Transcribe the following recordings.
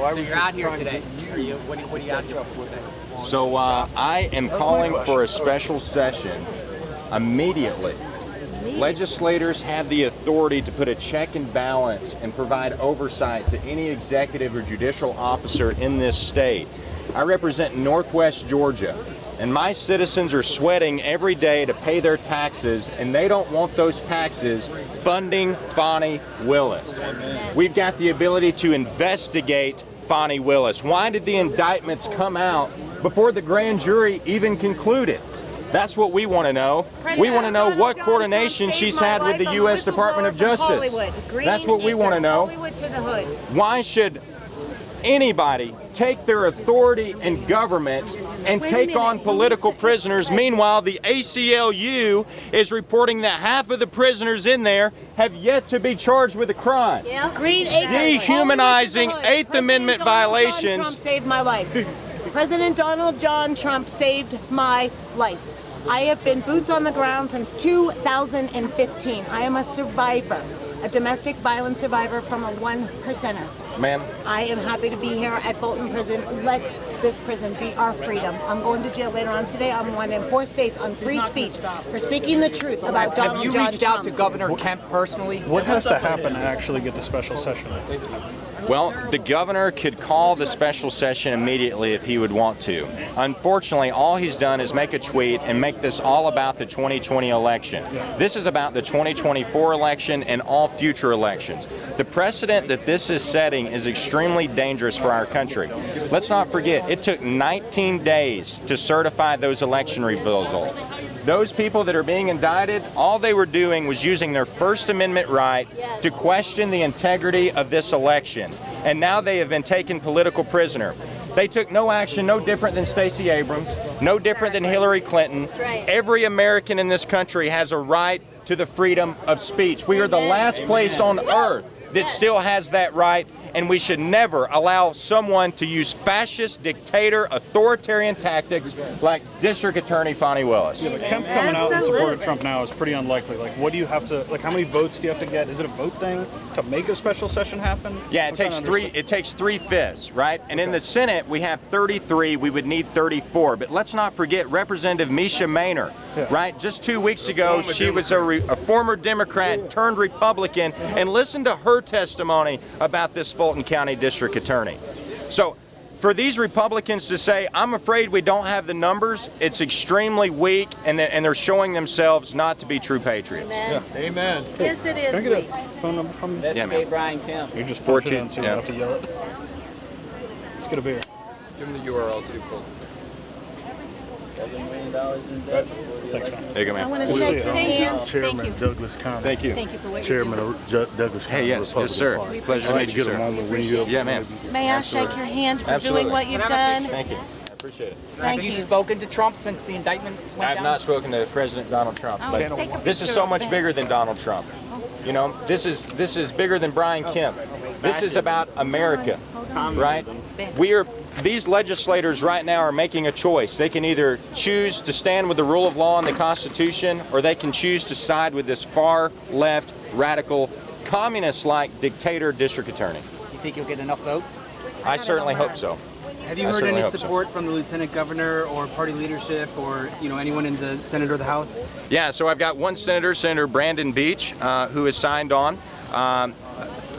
So you're out here today. What are you out here for today? So I am calling for a special session immediately. Legislators have the authority to put a check and balance and provide oversight to any executive or judicial officer in this state. I represent Northwest Georgia, and my citizens are sweating every day to pay their taxes, and they don't want those taxes funding Fani Willis. We've got the ability to investigate Fani Willis. Why did the indictments come out before the grand jury even concluded? That's what we want to know. We want to know what coordination she's had with the U.S. Department of Justice. That's what we want to know. Why should anybody take their authority in government and take on political prisoners? Meanwhile, the ACLU is reporting that half of the prisoners in there have yet to be charged with a crime. Dehumanizing Eighth Amendment violations. Trump saved my life. President Donald John Trump saved my life. I have been boots on the ground since 2015. I am a survivor, a domestic violence survivor from a 1%er. Ma'am. I am happy to be here at Fulton Prison. Let this prison be our freedom. I'm going to jail later on today. I'm one in 4 states on free speech for speaking the truth about Donald John Trump. Have you reached out to Governor Kemp personally? What has to happen to actually get the special session? Well, the governor could call the special session immediately if he would want to. Unfortunately, all he's done is make a tweet and make this all about the 2020 election. This is about the 2024 election and all future elections. The precedent that this is setting is extremely dangerous for our country. Let's not forget, it took 19 days to certify those election results. Those people that are being indicted, all they were doing was using their First Amendment right to question the integrity of this election. And now they have been taken political prisoner. They took no action, no different than Stacey Abrams, no different than Hillary Clinton. Every American in this country has a right to the freedom of speech. We are the last place on earth that still has that right, and we should never allow someone to use fascist, dictator, authoritarian tactics like District Attorney Fani Willis. Yeah, but Kemp coming out in support of Trump now is pretty unlikely. Like, what do you have to, like, how many votes do you have to get? Is it a vote thing to make a special session happen? Yeah, it takes 3/5, right? And in the Senate, we have 33. We would need 34. But let's not forget Representative Misha Maynard, right? Just 2 weeks ago, she was a former Democrat turned Republican, and listen to her testimony about this Fulton County District Attorney. So for these Republicans to say, I'm afraid we don't have the numbers, it's extremely weak, and they're showing themselves not to be true patriots. Amen. Yeah. Amen. Yes, it Can I is get weak. a phone number from you? Yeah, man. Brian Kemp. You just punch it in so you don't have to yell it. Let's get a beer. Give them the URL too, Colton. Thanks, man. There you go, man. I want to We'll see shake you. hands. Chairman Douglas County. Thank you. Thank you for what Chairman you of Douglas County Hey, yes, Republican yes, sir. Party. Pleasure I'd to like meet to you, get a sir. moment when you're Yeah, man. do. May I shake your hand for Absolutely. doing what you've done? Thank you. I appreciate it. Thank Have you you. spoken to Trump since the indictment I went have down? not spoken to President Donald Trump, Oh, but take a this is picture so of much that. bigger than Donald Trump. You know, this is bigger than Brian Kemp. This is about America, right? These legislators right now are making a choice. They can either choose to stand with the rule of law and the Constitution, or they can choose to side with this far left, radical, communist-like dictator district attorney. You think you'll get enough votes? I certainly hope so. Have you I heard certainly any hope so. support from the lieutenant governor or party leadership or anyone in the Senate or the House? Yeah, so I've got one senator, Senator Brandon Beach, who has signed on.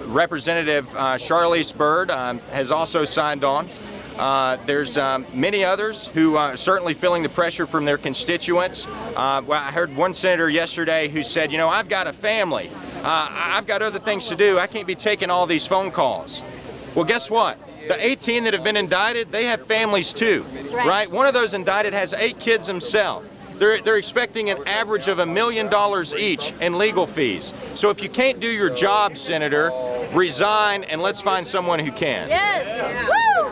Representative Charlize Byrd has also signed on. There's many others who are certainly feeling the pressure from their constituents. Well, I heard one senator yesterday who said, I've got a family. I've got other things to do. I can't be taking all these phone calls. Well, guess what? The 18 that have been indicted, they have families too, right? One of those indicted has 8 kids himself. They're expecting an average of $1 million each in legal fees. So if you can't do your job, Senator, resign and let's find someone who can. Yes. Woo!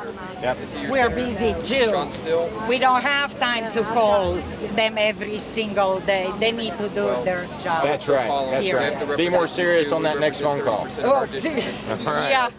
We're busy too. We don't have time to call them every single day. They need to do their job. That's right. That's Here. right. Be more serious on that next phone call. Oh, All right. yeah.